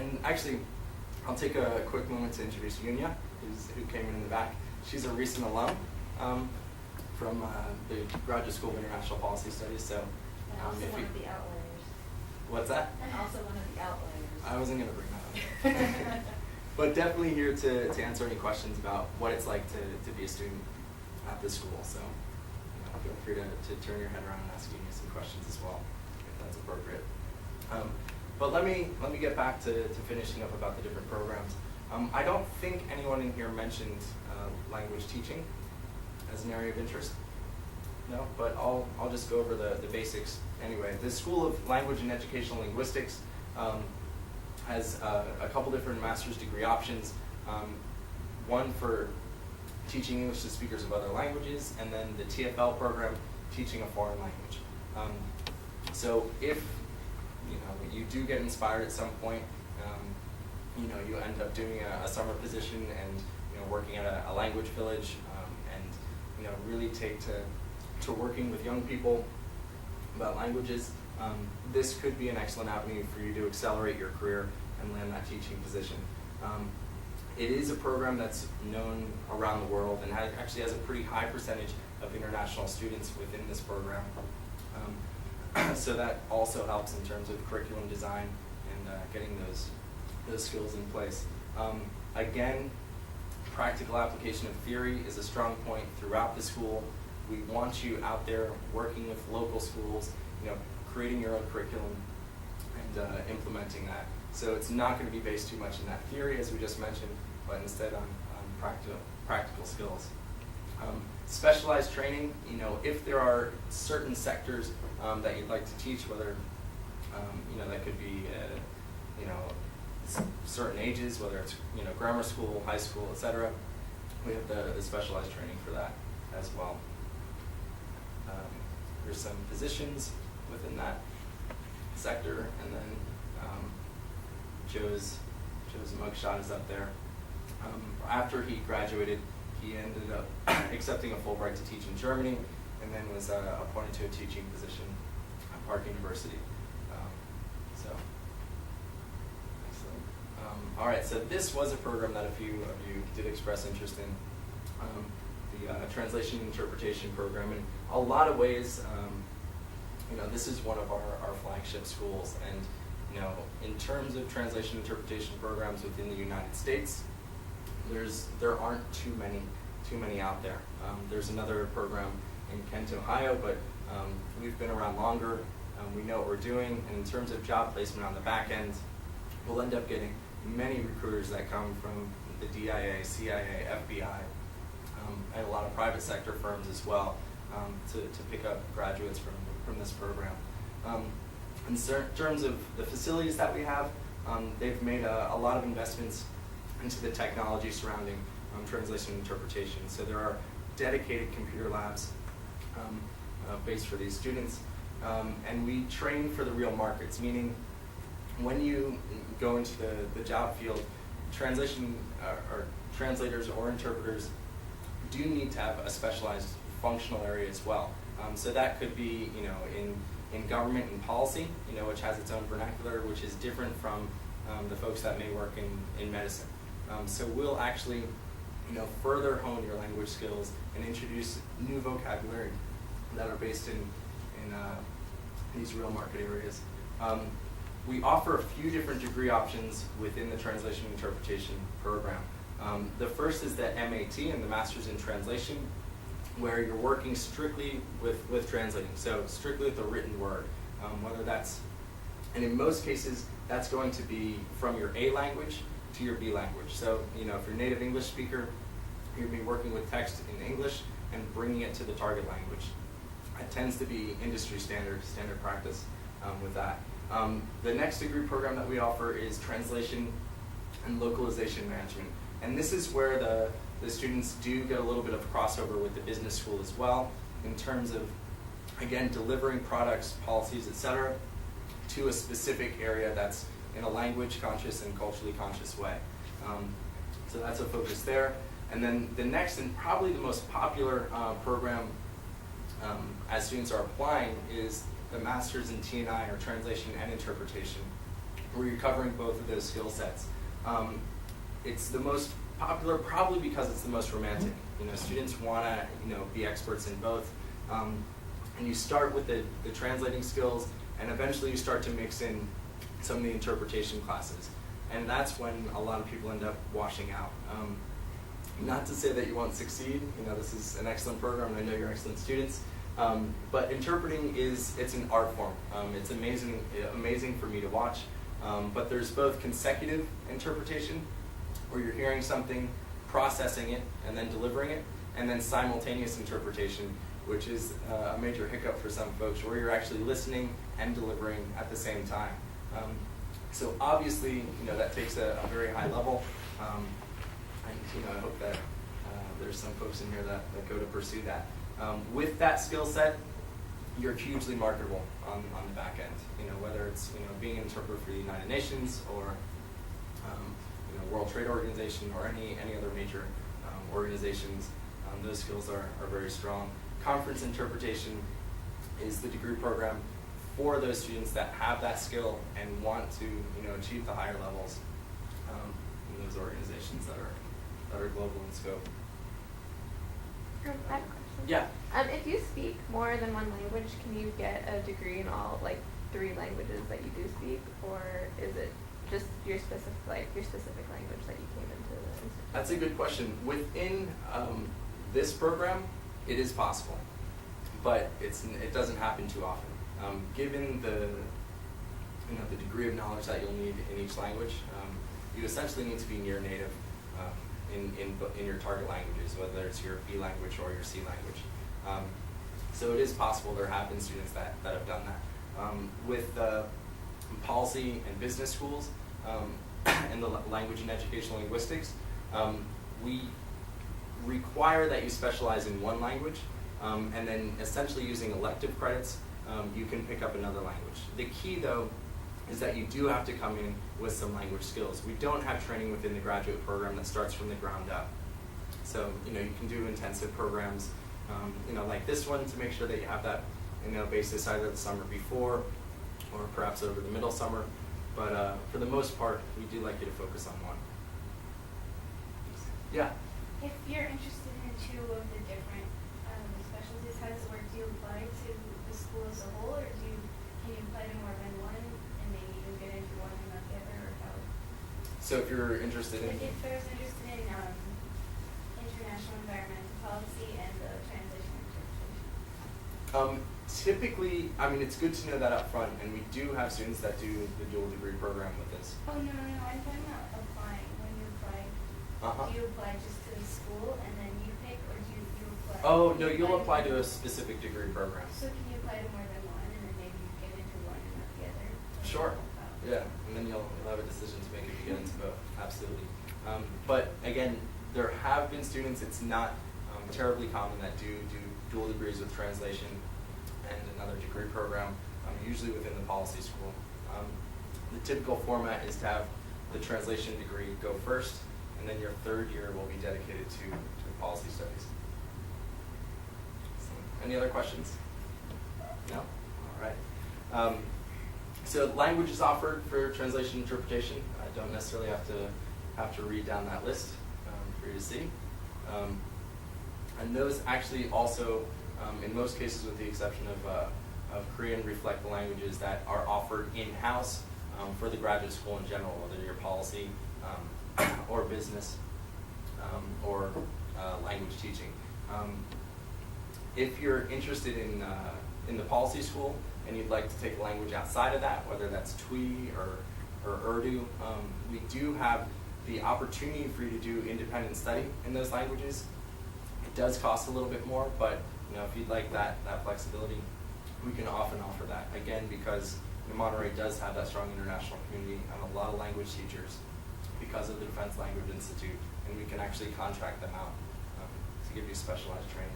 And actually, I'll take a quick moment to introduce Yunya, who came in the back. She's a recent alum from the Graduate School of International Policy Studies. So, and also one of the outliers. What's that? And also one of the outliers. I wasn't going to bring that up. But definitely here to answer any questions about what it's like to be a student at this school. So feel free to turn your head around and ask me some questions as well, if that's appropriate. But let me get back to finishing up about the different programs. I don't think anyone in here mentioned language teaching as an area of interest. No, but I'll just go over the basics anyway. The School of Language and Educational Linguistics has a couple different master's degree options. One for teaching English to speakers of other languages, and then the TFL program, teaching a foreign language. So if you do get inspired at some point, you end up doing a summer position and working at a language village, and really take to working with young people about languages. This could be an excellent avenue for you to accelerate your career and land that teaching position. It is a program that's known around the world and actually has a pretty high percentage of international students within this program. So that also helps in terms of curriculum design and getting those skills in place. Again, practical application of theory is a strong point throughout the school. We want you out there working with local schools, creating your own curriculum and implementing that. So it's not going to be based too much in that theory, as we just mentioned, but instead on practical skills. Specialized training, if there are certain sectors that you'd like to teach, whether that could be certain ages, whether it's grammar school, high school, etc. We have the specialized training for that as well. There's some positions within that sector, and then Joe's mugshot is up there. After he graduated, he ended up accepting a Fulbright to teach in Germany, and then was appointed to a teaching position at Park University. Excellent. All right, so this was a program that a few of you did express interest in, the translation and interpretation program. In a lot of ways, this is one of our flagship schools, and in terms of translation interpretation programs within the United States, there aren't too many out there. There's another program in Kent, Ohio, but we've been around longer. We know what we're doing, and in terms of job placement on the back end, we'll end up getting many recruiters that come from the DIA, CIA, FBI, and a lot of private sector firms as well, to pick up graduates from this program. In terms of the facilities that we have, they've made a lot of investments into the technology surrounding translation and interpretation. So there are dedicated computer labs based for these students, and we train for the real markets, meaning when you go into the job field, translation or translators or interpreters do need to have a specialized functional area as well. So that could be in government and policy, which has its own vernacular, which is different from the folks that may work in medicine. So we'll actually further hone your language skills and introduce new vocabulary that are based in these real market areas. We offer a few different degree options within the translation and interpretation program. The first is the MAT, and the Master's in Translation, where you're working strictly with translating, so strictly with the written word, whether that's, and in most cases, that's going to be from your A language to your B language. So, if you're a native English speaker, you're going to be working with text in English and bringing it to the target language. It tends to be industry standard practice with that. The next degree program that we offer is Translation and Localization Management. And this is where the students do get a little bit of crossover with the business school as well, in terms of, again, delivering products, policies, etc., to a specific area that's in a language conscious and culturally conscious way. So that's a focus there. And then the next and probably the most popular program as students are applying is the Master's in T&I, or Translation and Interpretation where you're covering both of those skill sets. It's the most popular probably because it's the most romantic. Students want to be experts in both. And you start with the translating skills, and eventually you start to mix in some of the interpretation classes. And that's when a lot of people end up washing out. Not to say that you won't succeed. This is an excellent program, and I know you're excellent students. But interpreting it's an art form. It's amazing for me to watch. But there's both consecutive interpretation, where you're hearing something, processing it, and then delivering it, and then simultaneous interpretation, which is a major hiccup for some folks, where you're actually listening and delivering at the same time. So obviously, that takes a very high level, and I hope that there's some folks in here that go to pursue that. With that skill set, you're hugely marketable on the back end. Whether it's being an interpreter for the United Nations or World Trade Organization or any other major organizations, those skills are very strong. Conference interpretation is the degree program for those students that have that skill and want to achieve the higher levels in those organizations that are global in scope. I have a question. Yeah. If you speak more than one language, can you get a degree in all 3 languages that you do speak, or is it just your specific language that you came into the institute? That's a good question. Within this program, it is possible, but it doesn't happen too often. Given the degree of knowledge that you'll need in each language, you essentially need to be near native in your target languages, whether it's your B language or your C language. So it is possible. There have been students that have done that. With policy and business schools and the language and educational linguistics, we require that you specialize in one language, and then essentially using elective credits, you can pick up another language. The key, though, is that you do have to come in with some language skills. We don't have training within the graduate program that starts from the ground up. So, you can do intensive programs, like this one, to make sure that you have that, basis either the summer before or perhaps over the middle summer. But for the most part, we do like you to focus on one. Yeah? If you're interested in 2 of the different specialties, how does it work? Do you apply to the school as a whole, or can you apply to more than one and maybe you get into one and not the other, or how? So if you're interested in... If I was interested in international environmental policy and translation interpretation. Typically, it's good to know that up front, and we do have students that do the dual degree program with this. Oh, no, I'm talking about applying. When you apply, do you apply just to the school and then you pick, or do you apply? Oh, no, you'll apply to a specific degree program. So can you apply to more than one, and then maybe you get into one and not the other? Sure. Yeah, and then you'll have a decision to make if you get into both. Absolutely. But again, there have been students, it's not terribly common, that do dual degrees with translation and another degree program, usually within the policy school. The typical format is to have the translation degree go first, and then your 3rd year will be dedicated to policy studies. So, any other questions? No? All right. So language is offered for translation interpretation. I don't necessarily have to read down that list for you to see. And those actually also, in most cases with the exception of Korean, reflect the languages that are offered in-house for the graduate school in general, whether you're policy or business or language teaching. If you're interested in the policy school and you'd like to take a language outside of that, whether that's Twi or Urdu, we do have the opportunity for you to do independent study in those languages. It does cost a little bit more, but if you'd like that flexibility, we can often offer that. Again, because Monterey does have that strong international community and a lot of language teachers because of the Defense Language Institute, and we can actually contract them out to give you specialized training.